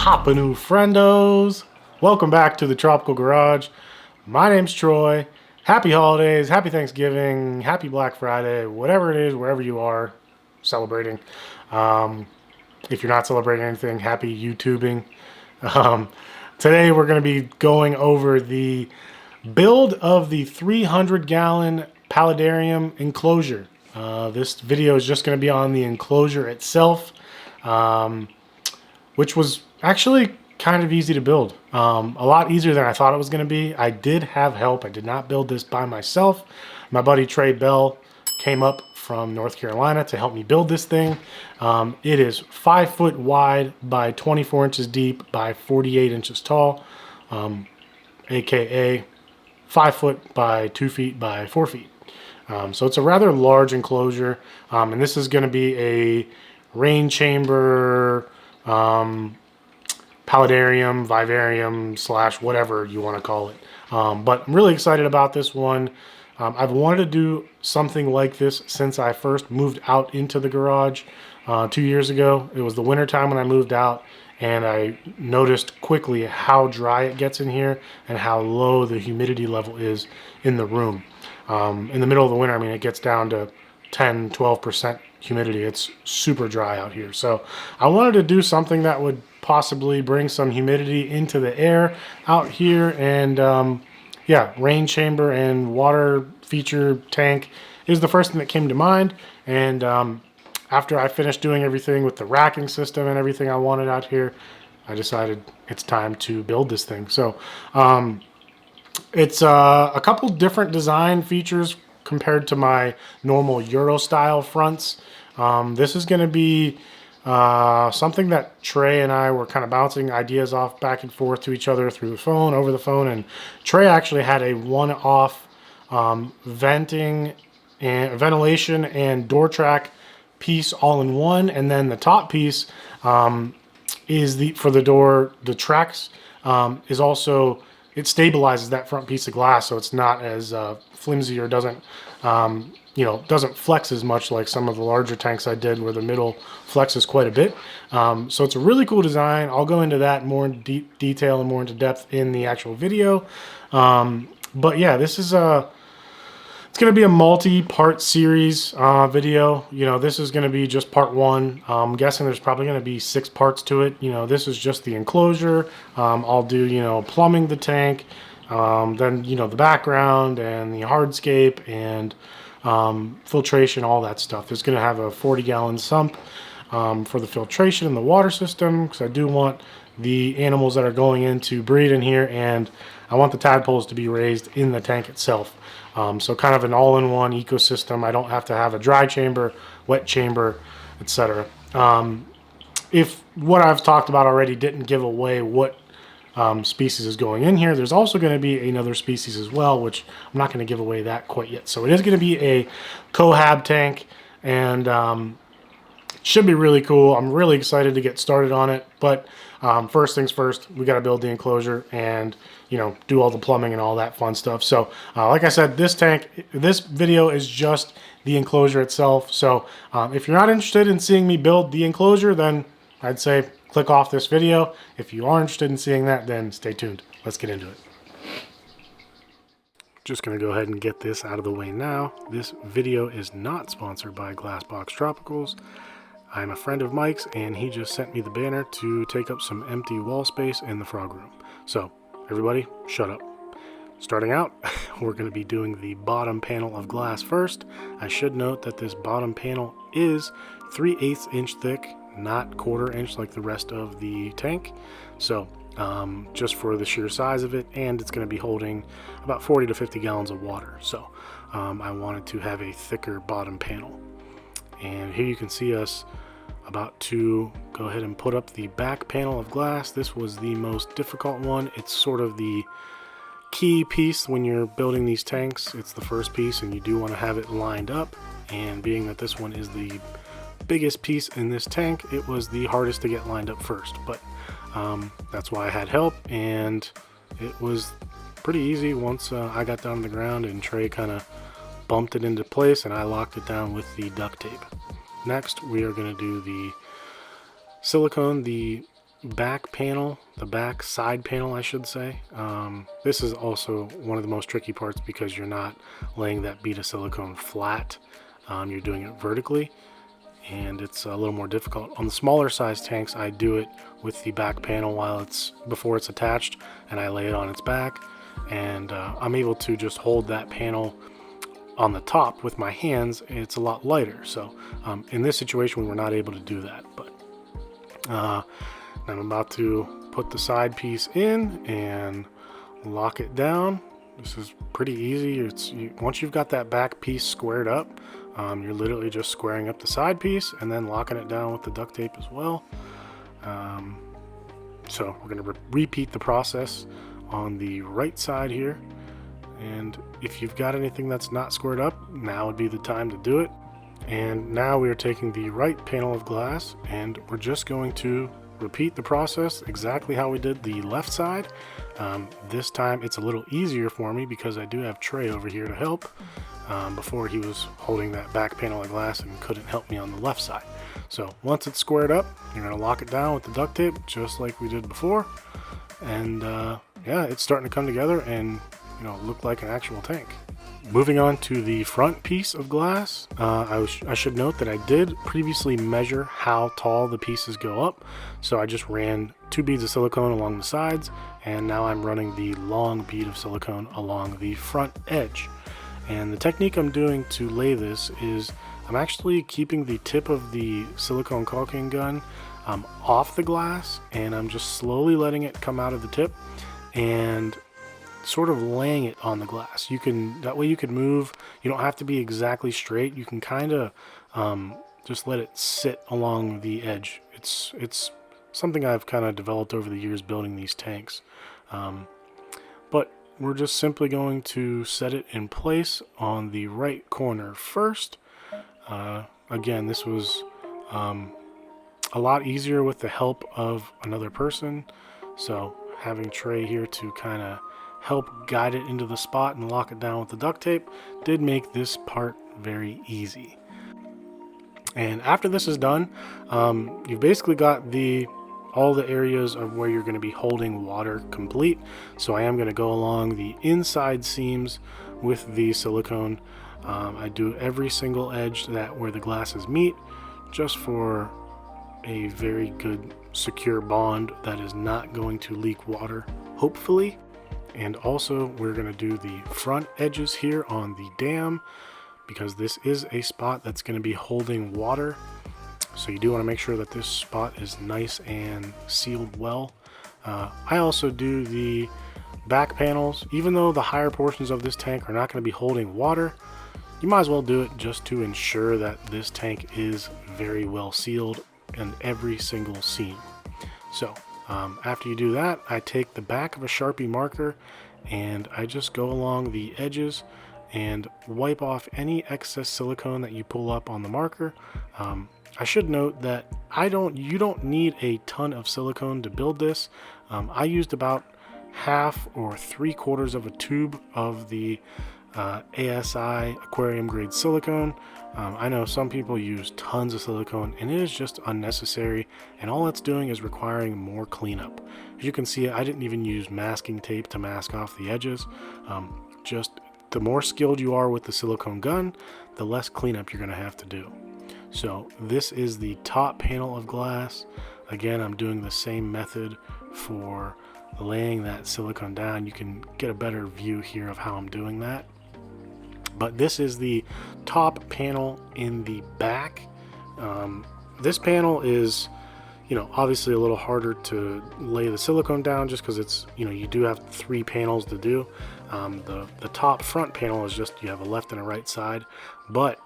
Hoppin' friendos, welcome back to the Tropical Garage. My name's Troy. Happy holidays, happy Thanksgiving, happy Black Friday, whatever it is, wherever you are celebrating. If you're not celebrating anything, happy YouTubing. Today we're going to be going over the build of the 300-gallon Paludarium enclosure. This video is just going to be on the enclosure itself, which was actually kind of easy to build. A lot easier than I thought it was going to be. I did have help. I did not build this by myself. My buddy Trey Bell came up from North Carolina to help me build this thing. It is 5 foot wide by 24 inches deep by 48 inches tall, aka 5 foot by 2 feet by 4 feet. So it's a rather large enclosure, and this is going to be a rain chamber, Paludarium, Vivarium / whatever you want to call it. But I'm really excited about this one. I've wanted to do something like this since I first moved out into the garage 2 years ago. It was the winter time when I moved out, and I noticed quickly how dry it gets in here and how low the humidity level is in the room. In the middle of the winter, I mean, it gets down to 10-12% humidity. It's super dry out here. So I wanted to do something that would possibly bring some humidity into the air out here. And yeah, rain chamber and water feature tank is the first thing that came to mind. And after I finished doing everything with the racking system and everything I wanted out here, I decided it's time to build this thing. So it's a couple different design features compared to my normal EUROSTYLE fronts. This is going to be something that Trey and I were kind of bouncing ideas off back and forth to each other through the phone, over the phone, and Trey actually had a one-off ventilation and door track piece all in one, and then the top piece is for the door. The tracks is also, it stabilizes that front piece of glass, so it's not as flimsy or doesn't doesn't flex as much like some of the larger tanks I did where the middle flexes quite a bit. So it's a really cool design. I'll go into that more in detail and more into depth in the actual video. But yeah, this is it's going to be a multi-part series video. This is going to be just part one. I'm guessing there's probably going to be 6 parts to it. This is just the enclosure. I'll do, plumbing the tank, then, the background and the hardscape and filtration, all that stuff. There's going to have a 40-gallon sump for the filtration in the water system, because I do want the animals that are going in to breed in here, and I want the tadpoles to be raised in the tank itself. So kind of an all-in-one ecosystem. I don't have to have a dry chamber, wet chamber, etc. If what I've talked about already didn't give away what species is going in here, there's also going to be another species as well, which I'm not going to give away that quite yet. So it is going to be a cohab tank, and it should be really cool. I'm really excited to get started on it, but first things first, we got to build the enclosure and do all the plumbing and all that fun stuff. So like I said, this video is just the enclosure itself. So if you're not interested in seeing me build the enclosure, then I'd say click off this video. If you are interested in seeing that, then stay tuned. Let's get into it. Just going to go ahead and get this out of the way now. This video is not sponsored by Glassbox Tropicals. I'm a friend of Mike's, and he just sent me the banner to take up some empty wall space in the frog room. So everybody, shut up. Starting out, we're going to be doing the bottom panel of glass first. I should note that this bottom panel is 3/8 inch thick, not 1/4 inch like the rest of the tank. So just for the sheer size of it, and it's going to be holding about 40 to 50 gallons of water. So I wanted to have a thicker bottom panel. And here you can see us about to go ahead and put up the back panel of glass. This was the most difficult one. It's sort of the key piece when you're building these tanks. It's the first piece, and you do want to have it lined up. And being that this one is the biggest piece in this tank, it was the hardest to get lined up first. But that's why I had help, and it was pretty easy once I got down on the ground and Trey kind of bumped it into place and I locked it down with the duct tape. Next, we are going to do the silicone, the back panel, the back side panel I should say, this is also one of the most tricky parts because you're not laying that bead of silicone flat, you're doing it vertically, and it's a little more difficult. On the smaller size tanks, I do it with the back panel before it's attached, and I lay it on its back, and I'm able to just hold that panel on the top with my hands. It's a lot lighter. So in this situation, we're not able to do that. But I'm about to put the side piece in and lock it down. This is pretty easy. Once you've got that back piece squared up, you're literally just squaring up the side piece and then locking it down with the duct tape as well. So we're going to repeat the process on the right side here. And if you've got anything that's not squared up, now would be the time to do it. And now we are taking the right panel of glass and we're just going to repeat the process exactly how we did the left side. This time it's a little easier for me because I do have Trey over here to help. Before he was holding that back panel of glass and couldn't help me on the left side. So once it's squared up, you're going to lock it down with the duct tape just like we did before. And yeah, it's starting to come together and look like an actual tank. Moving on to the front piece of glass, I should note that I did previously measure how tall the pieces go up. So I just ran 2 beads of silicone along the sides, and now I'm running the long bead of silicone along the front edge. And the technique I'm doing to lay this is I'm actually keeping the tip of the silicone caulking gun off the glass, and I'm just slowly letting it come out of the tip and sort of laying it on the glass. That way you can move. You don't have to be exactly straight. You can kind of just let it sit along the edge. It's something I've kind of developed over the years building these tanks. But we're just simply going to set it in place on the right corner first. Again, this was a lot easier with the help of another person. So having Trey here to kind of help guide it into the spot and lock it down with the duct tape did make this part very easy. And after this is done, you've basically got all the areas of where you're going to be holding water complete. So I am going to go along the inside seams with the silicone. I do every single edge where the glasses meet, just for a very good secure bond that is not going to leak water, hopefully. And also we're going to do the front edges here on the dam, because this is a spot that's going to be holding water. So you do want to make sure that this spot is nice and sealed well. I also do the back panels. Even though the higher portions of this tank are not going to be holding water, you might as well do it just to ensure that this tank is very well sealed in every single seam. So after you do that, I take the back of a Sharpie marker and I just go along the edges and wipe off any excess silicone that you pull up on the marker. I should note that you don't need a ton of silicone to build this. I used about half or 3/4 of a tube of the ASI aquarium grade silicone. I know some people use tons of silicone and it is just unnecessary, and all it's doing is requiring more cleanup. As you can see, I didn't even use masking tape to mask off the edges. Just the more skilled you are with the silicone gun, the less cleanup you're going to have to do. So this is the top panel of glass. Again, I'm doing the same method for laying that silicone down. You can get a better view here of how I'm doing that. But this is the top panel in the back. This panel is, obviously a little harder to lay the silicone down just because it's, you do have 3 panels to do. The top front panel is just, you have a left and a right side. But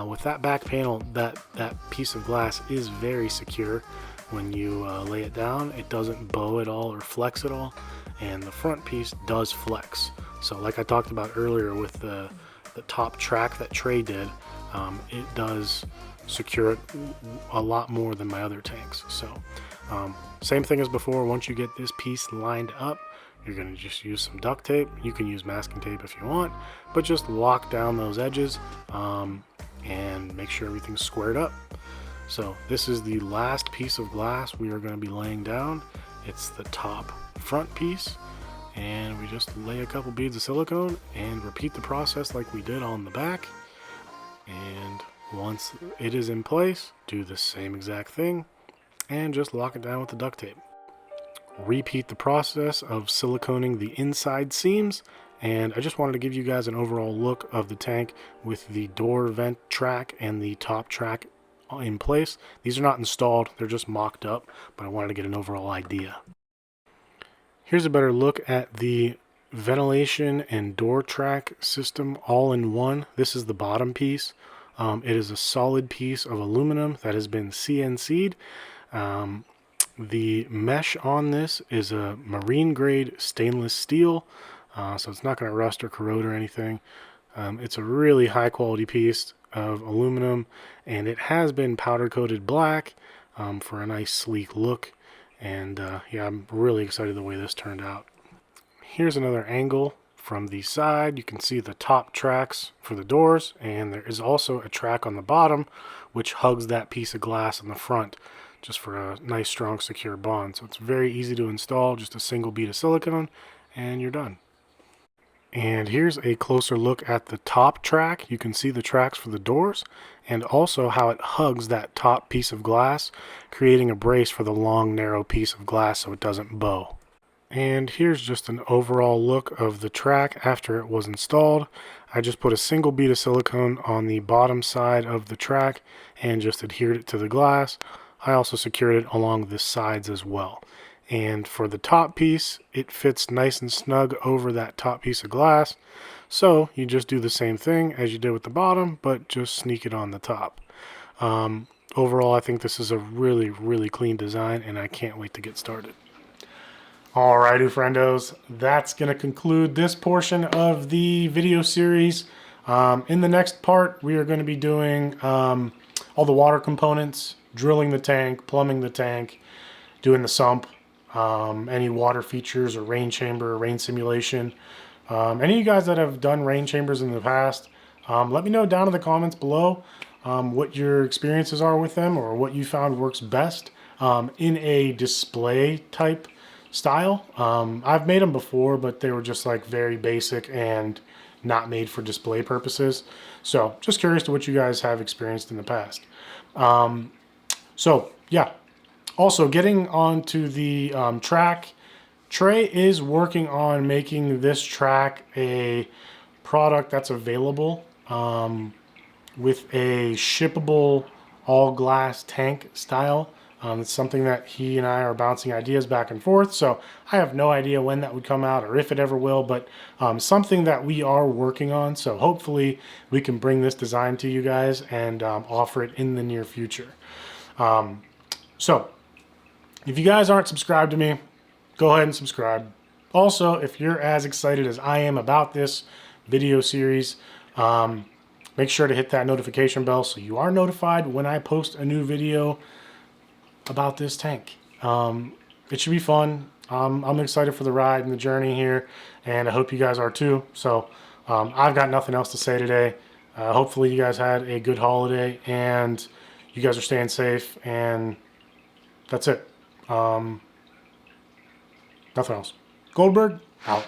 with that back panel, that piece of glass is very secure. When you lay it down, it doesn't bow at all or flex at all, and the front piece does flex. So like I talked about earlier with the top track that Trey did, it does secure it a lot more than my other tanks. So same thing as before. Once you get this piece lined up, you're going to just use some duct tape. You can use masking tape if you want, but just lock down those edges and make sure everything's squared up. So this is the last piece of glass we are going to be laying down. It's the top front piece, and we just lay a couple beads of silicone and repeat the process like we did on the back. And once it is in place, do the same exact thing and just lock it down with the duct tape. Repeat the process of siliconing the inside seams, and I just wanted to give you guys an overall look of the tank with the door vent track and the top track in place. These are not installed, they're just mocked up, but I wanted to get an overall idea. Here's a better look at the ventilation and door track system all in one. This is the bottom piece. It is a solid piece of aluminum that has been CNC'd. The mesh on this is a marine grade stainless steel, so it's not going to rust or corrode or anything. It's a really high quality piece of aluminum, and it has been powder coated black for a nice sleek look. And yeah, I'm really excited the way this turned out. Here's another angle from the side. You can see the top tracks for the doors, and there is also a track on the bottom which hugs that piece of glass in the front, just for a nice strong secure bond. So it's very easy to install, just a single bead of silicone and you're done. And here's a closer look at the top track. You can see the tracks for the doors and also how it hugs that top piece of glass, creating a brace for the long narrow piece of glass so it doesn't bow. And here's just an overall look of the track after it was installed. I just put a single bead of silicone on the bottom side of the track and just adhered it to the glass. I also secured it along the sides as well. And for the top piece, it fits nice and snug over that top piece of glass. So you just do the same thing as you did with the bottom, but just sneak it on the top. Overall, I think this is a really, really clean design, and I can't wait to get started. Alrighty, friendos, that's going to conclude this portion of the video series. In the next part, we are going to be doing all the water components, drilling the tank, plumbing the tank, doing the sump, any water features or rain chamber, rain simulation. Any of you guys that have done rain chambers in the past, let me know down in the comments below what your experiences are with them or what you found works best in a display type style. I've made them before, but they were just like very basic and not made for display purposes. So just curious to what you guys have experienced in the past. So yeah, also getting on to the track, Trey is working on making this track a product that's available with a shippable all glass tank style. It's something that he and I are bouncing ideas back and forth, so I have no idea when that would come out or if it ever will, but something that we are working on, so hopefully we can bring this design to you guys and offer it in the near future. So if you guys aren't subscribed to me, go ahead and subscribe. Also, if you're as excited as I am about this video series, make sure to hit that notification bell so you are notified when I post a new video about this tank. It should be fun. I'm excited for the ride and the journey here, and I hope you guys are too. So I've got nothing else to say today. Hopefully you guys had a good holiday and you guys are staying safe, and that's it. Nothing else. Goldberg, out.